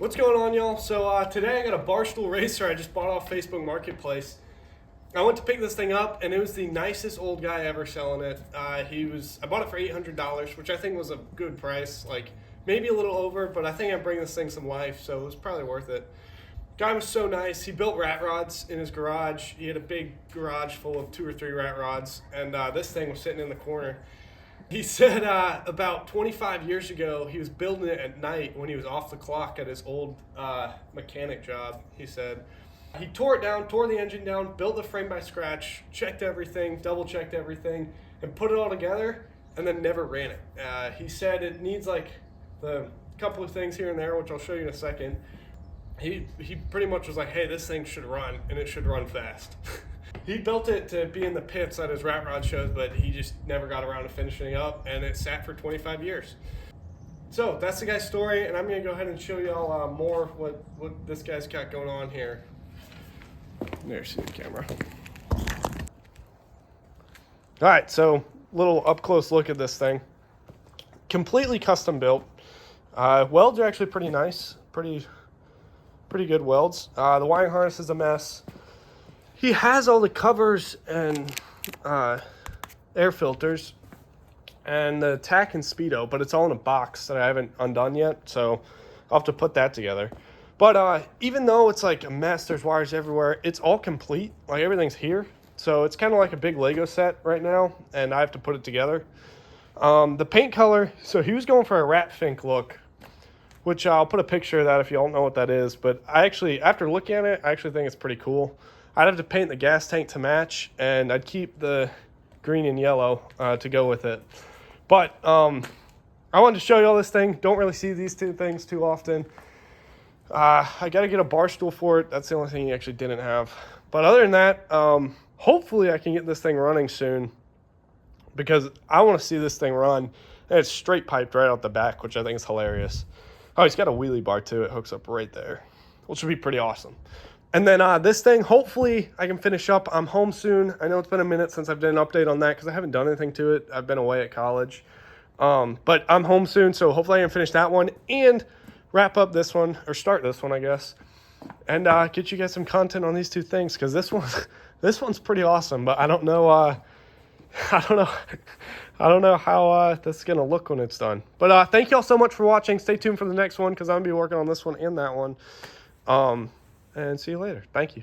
What's going on, y'all? So today I got a Barstool Racer I just bought off Facebook Marketplace. I went to pick this thing up, and it was the nicest old guy ever selling it. I bought it for $800, which I think was a good price. Like, maybe a little over, but I think I'm bringing this thing some life, so it was probably worth it. Guy was so nice. He built rat rods in his garage. He had a big garage full of 2 or 3 rat rods, and this thing was sitting in the corner. He said about 25 years ago, he was building it at night when he was off the clock at his old mechanic job, he said. He tore it down, tore the engine down, built the frame by scratch, checked everything, double-checked everything, and put it all together, and then never ran it. He said it needs like the couple of things here and there, which I'll show you in a second. He pretty much was like, hey, this thing should run, and it should run fast. He built it to be in the pits at his rat rod shows, but he just never got around to finishing it up, and it sat for 25 years. So that's the guy's story, and I'm going to go ahead and show y'all more what this guy's got going on here. There's the camera. All right, so little up-close look at this thing. Completely custom built. Welds are actually pretty nice, pretty good welds. The wiring harness is a mess. He has all the covers and air filters and the tack and speedo, but it's all in a box that I haven't undone yet, so I'll have to put that together. But even though it's like a mess, there's wires everywhere, it's all complete. Like, everything's here. So it's kind of like a big Lego set right now, and I have to put it together. The paint color, so he was going for a rat fink look, which I'll put a picture of that if you don't know what that is. But I actually, after looking at it, I actually think it's pretty cool. I'd have to paint the gas tank to match, and I'd keep the green and yellow to go with it. But I wanted to show you all this thing. Don't really see these two things too often. I got to get a bar stool for it. That's the only thing he actually didn't have. But other than that, hopefully I can get this thing running soon, because I want to see this thing run. And it's straight piped right out the back, which I think is hilarious. Oh, he's got a wheelie bar too. It hooks up right there, which would be pretty awesome. And then this thing, hopefully I can finish up. I'm home soon. I know it's been a minute since I've done an update on that because I haven't done anything to it. I've been away at college. But I'm home soon, so hopefully I can finish that one and wrap up this one, or start this one, I guess, and get you guys some content on these two things, because this one's pretty awesome. But I don't know I don't know how this is gonna look when it's done. But thank y'all so much for watching. Stay tuned for the next one, because I'm gonna be working on this one and that one. And see you later. Thank you.